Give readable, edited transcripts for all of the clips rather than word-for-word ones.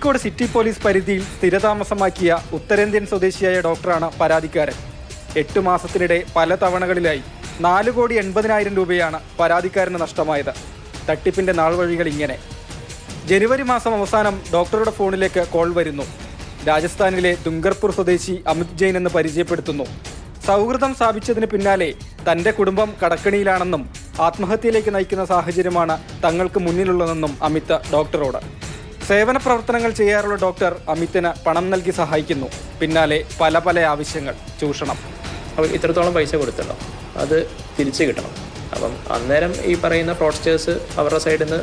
Kozhikode city police പരിധിയിൽ സ്ഥിരതാമസമാക്കിയ ഉത്തരേന്ത്യൻ സ്വദേശിയായ ഡോക്ടറാണ് പരാതിക്കാരൻ. 8 മാസത്തിനിടെ പല തവണകളിലായി 4,80,00,000 രൂപയാണ് പരാതിക്കാരന് നഷ്ടമായത്. തട്ടിപ്പിന്റെ നാൾവഴികൾ ഇങ്ങനെ. ജനുവരി മാസം അവസാനം ഡോക്ടറുടെ ഫോണിലേക്ക് കോൾ വരുന്നു. രാജസ്ഥാനിലെ ദുംഗർപൂർ സ്വദേശി അമിത് ജെയിൻ എന്ന് പരിചയപ്പെടുത്തുന്നു. സൗഹൃദം സ്ഥാപിച്ചതിന് പിന്നാലെ തന്റെ കുടുംബം കടക്കണിയിലാണെന്നും ആത്മഹത്യയിലേക്ക് നയിക്കുന്ന സാഹചര്യമാണ് തങ്ങൾക്ക് മുന്നിലുള്ളതെന്നും അമിത് ഡോക്ടറോട്. സേവന പ്രവർത്തനങ്ങൾ ചെയ്യാറുള്ള ഡോക്ടർ അമിത്തിന് പണം നൽകി സഹായിക്കുന്നു. പിന്നാലെ പല ആവശ്യങ്ങൾ, ചൂഷണം. അപ്പോൾ ഇത്രത്തോളം പൈസ കൊടുത്തല്ലോ, അത് തിരിച്ച് കിട്ടണം. അപ്പം അന്നേരം ഈ പറയുന്ന ഫ്രോഡ്സ്റ്റേഴ്സ് അവരുടെ സൈഡിൽ നിന്ന്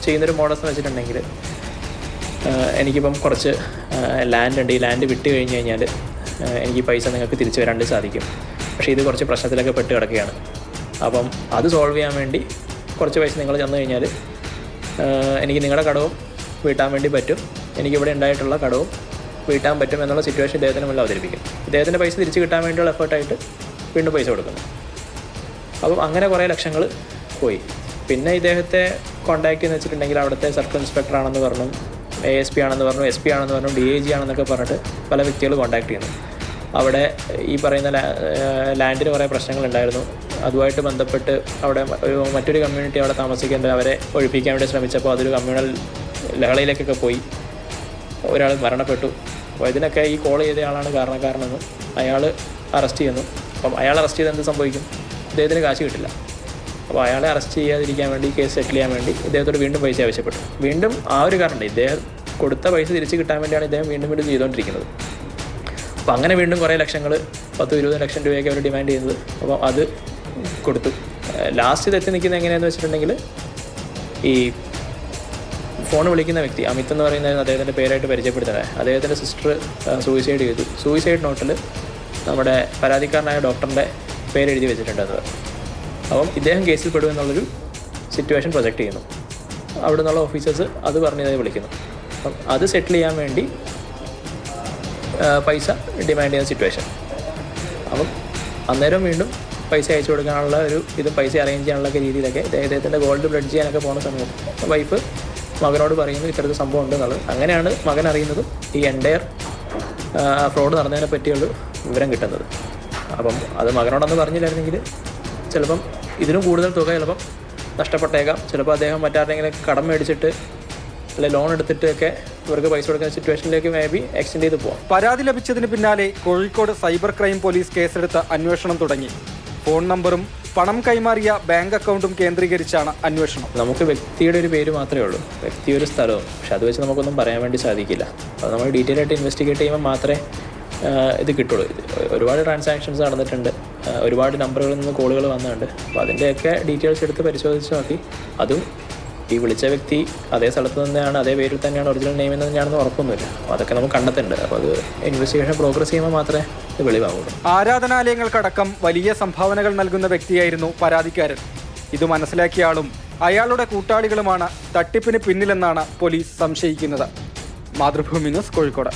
ചെയ്യുന്നൊരു മോഡൽസ് എന്ന് വെച്ചിട്ടുണ്ടെങ്കിൽ, എനിക്കിപ്പം കുറച്ച് ലാൻഡ് ഉണ്ട്, ഈ ലാൻഡ് വിട്ട് കഴിഞ്ഞ് കഴിഞ്ഞാൽ എനിക്ക് പൈസ നിങ്ങൾക്ക് തിരിച്ചു വരാണ്ട് സാധിക്കും. പക്ഷേ ഇത് കുറച്ച് പ്രശ്നത്തിലൊക്കെ പെട്ട് കിടക്കുകയാണ്. അപ്പം അത് സോൾവ് ചെയ്യാൻ വേണ്ടി കുറച്ച് പൈസ നിങ്ങൾ തന്നു കഴിഞ്ഞാൽ എനിക്ക് നിങ്ങളുടെ കടവും വീട്ടാൻ വേണ്ടി പറ്റും, എനിക്കിവിടെ ഉണ്ടായിട്ടുള്ള കടവും വീട്ടാൻ പറ്റും എന്നുള്ള സിറ്റുവേഷൻ ഇദ്ദേഹത്തിന് മുന്നിൽ അവതരിപ്പിക്കും. ഇദ്ദേഹത്തിൻ്റെ പൈസ തിരിച്ച് കിട്ടാൻ വേണ്ടിയുള്ള എഫേർട്ടായിട്ട് വീണ്ടും പൈസ കൊടുക്കുന്നു. അപ്പം അങ്ങനെ കുറേ ലക്ഷങ്ങൾ പോയി. പിന്നെ ഇദ്ദേഹത്തെ കോൺടാക്ട് ചെയ്യുന്ന വെച്ചിട്ടുണ്ടെങ്കിൽ അവിടുത്തെ സർക്കിൾ ഇൻസ്പെക്ടർ ആണെന്ന് പറഞ്ഞു, ASP ആണെന്ന് പറഞ്ഞു, SP ആണെന്ന് പറഞ്ഞു, DIG ആണെന്നൊക്കെ പറഞ്ഞിട്ട് പല വ്യക്തികൾ കോൺടാക്ട് ചെയ്യുന്നു. അവിടെ ഈ പറയുന്ന ലാൻഡിന് കുറേ പ്രശ്നങ്ങളുണ്ടായിരുന്നു. അതുമായിട്ട് ബന്ധപ്പെട്ട് അവിടെ മറ്റൊരു കമ്മ്യൂണിറ്റി അവിടെ താമസിക്കേണ്ടത് അവരെ ഒഴിപ്പിക്കാൻ വേണ്ടി ശ്രമിച്ചപ്പോൾ അതൊരു കമ്മ്യൂണൽ ലഹളയിലേക്കൊക്കെ പോയി, ഒരാൾ മരണപ്പെട്ടു. അപ്പോൾ ഇതിനൊക്കെ ഈ കോൾ ചെയ്ത ആളാണ് കാരണക്കാരനെന്ന് അയാൾ അറസ്റ്റ് ചെയ്യുന്നു. അപ്പം അയാൾ അറസ്റ്റ് ചെയ്ത് എന്ത് സംഭവിക്കും? ഇദ്ദേഹത്തിന് കാശ് കിട്ടില്ല. അപ്പോൾ അയാളെ അറസ്റ്റ് ചെയ്യാതിരിക്കാൻ വേണ്ടി, കേസ് സെറ്റിൽ ചെയ്യാൻ വേണ്ടി ഇദ്ദേഹത്തോട് വീണ്ടും പൈസ ആവശ്യപ്പെട്ടു. വീണ്ടും ആ ഒരു കാരണമുണ്ട്, ഇദ്ദേഹം കൊടുത്ത പൈസ തിരിച്ച് കിട്ടാൻ വേണ്ടിയാണ് ഇദ്ദേഹം വീണ്ടും ചെയ്തുകൊണ്ടിരിക്കുന്നത്. അപ്പോൾ അങ്ങനെ വീണ്ടും കുറേ ലക്ഷങ്ങൾ, 10-20 ലക്ഷം രൂപയൊക്കെ അവർ ഡിമാൻഡ് ചെയ്യുന്നത്. അപ്പോൾ അത് കൊടുത്തു. ലാസ്റ്റ് ഇതെത്തി നിൽക്കുന്നത് എങ്ങനെയാണെന്ന് വെച്ചിട്ടുണ്ടെങ്കിൽ, ഈ ഫോൺ വിളിക്കുന്ന വ്യക്തി അമിത് എന്ന് പറയുന്നത് അദ്ദേഹത്തിൻ്റെ പേരായിട്ട് പരിചയപ്പെടുത്തുന്നത്, അദ്ദേഹത്തിൻ്റെ സിസ്റ്റർ സൂയിസൈഡ് ചെയ്തു. സൂയിസൈഡ് നോട്ടിൽ നമ്മുടെ പരാതിക്കാരനായ ഡോക്ടറിൻ്റെ പേരെഴുതി വെച്ചിട്ടുണ്ടെന്നത്. അപ്പം ഇദ്ദേഹം കേസിൽ പെടുമെന്നുള്ളൊരു സിറ്റുവേഷൻ പ്രൊജക്റ്റ് ചെയ്യുന്നു. അവിടെ നിന്നുള്ള ഓഫീസേഴ്സ് അത് പറഞ്ഞതായി വിളിക്കുന്നു. അപ്പം അത് സെറ്റിൽ ചെയ്യാൻ വേണ്ടി പൈസ ഡിമാൻഡ് ചെയ്യുന്ന സിറ്റുവേഷൻ. അപ്പം അന്നേരം വീണ്ടും പൈസ അയച്ചു കൊടുക്കാനുള്ള പൈസ അറേഞ്ച് ചെയ്യാനുള്ള രീതിയിലൊക്കെ ഇദ്ദേഹത്തിൻ്റെ ഗോൾഡ് ബ്ലഡ് ചെയ്യാനൊക്കെ പോകുന്ന സമയത്ത് വൈഫ് മകനോട് പറയുന്നു ഇത്തരത്തിൽ സംഭവം ഉണ്ടെന്നുള്ളത്. അങ്ങനെയാണ് മകൻ അറിയുന്നതും ഈ എൻ്റയർ ഫ്രോഡ് നടന്നതിനെ പറ്റിയുള്ള വിവരം കിട്ടുന്നത്. അപ്പം അത് മകനോടൊന്ന് പറഞ്ഞില്ലായിരുന്നെങ്കിൽ ചിലപ്പം ഇതിനും കൂടുതൽ തുക ചിലപ്പം നഷ്ടപ്പെട്ടേക്കാം. ചിലപ്പോൾ അദ്ദേഹം മറ്റാരെങ്കിലും കടം മേടിച്ചിട്ട് അല്ലെ ലോൺ എടുത്തിട്ടൊക്കെ ഇവർക്ക് പൈസ കൊടുക്കുന്ന സിറ്റുവേഷനിലേക്ക് എക്സ്റ്റെൻഡ് ചെയ്ത് പോകാം. പരാതി ലഭിച്ചതിന് പിന്നാലെ കോഴിക്കോട് സൈബർ ക്രൈം പോലീസ് കേസെടുത്ത് അന്വേഷണം തുടങ്ങി. ഫോൺ നമ്പറും പണം കൈമാറിയ ബാങ്ക് അക്കൗണ്ടും കേന്ദ്രീകരിച്ചാണ് അന്വേഷണം. നമുക്ക് വ്യക്തിയുടെ ഒരു പേര് മാത്രമേ ഉള്ളൂ, വ്യക്തി ഒരു സ്ഥലവും. പക്ഷെ അത് വെച്ച് നമുക്കൊന്നും പറയാൻ വേണ്ടി സാധിക്കില്ല. അത് നമ്മൾ ഡീറ്റെയിൽ ആയിട്ട് ഇൻവെസ്റ്റിഗേറ്റ് ചെയ്യുമ്പോൾ മാത്രമേ ഇത് കിട്ടുള്ളൂ. ഒരുപാട് ട്രാൻസാക്ഷൻസ് നടന്നിട്ടുണ്ട്, ഒരുപാട് നമ്പറുകളിൽ നിന്ന് കോളുകൾ വന്നിട്ടുണ്ട്. അപ്പോൾ അതിൻ്റെയൊക്കെ ഡീറ്റെയിൽസ് എടുത്ത് പരിശോധിച്ച് നോക്കി, അതും ഈ വിളിച്ച വ്യക്തി അതേ സ്ഥലത്ത് തന്നെയാണ്, അതേ പേരിൽ തന്നെയാണ് ഒറിജിനൽ നെയിം എന്ന് തന്നെയാണെന്ന് ഉറപ്പൊന്നുമില്ല. അപ്പോൾ അതൊക്കെ നമുക്ക് കണ്ടെത്തുന്നുണ്ട്. അപ്പോൾ അത് ഇൻവെസ്റ്റിഗേഷൻ പ്രോഗ്രസ് ചെയ്യുമ്പോൾ മാത്രമേ ഇത് വെളിവാകുള്ളൂ. ആരാധനാലയങ്ങൾക്കടക്കം വലിയ സംഭാവനകൾ നൽകുന്ന വ്യക്തിയായിരുന്നു പരാതിക്കാരൻ. ഇത് മനസ്സിലാക്കിയ ആളും അയാളുടെ കൂട്ടാളികളുമാണ് തട്ടിപ്പിന് പിന്നിലെന്നാണ് പോലീസ് സംശയിക്കുന്നത്. മാതൃഭൂമി ന്യൂസ്, കോഴിക്കോട്.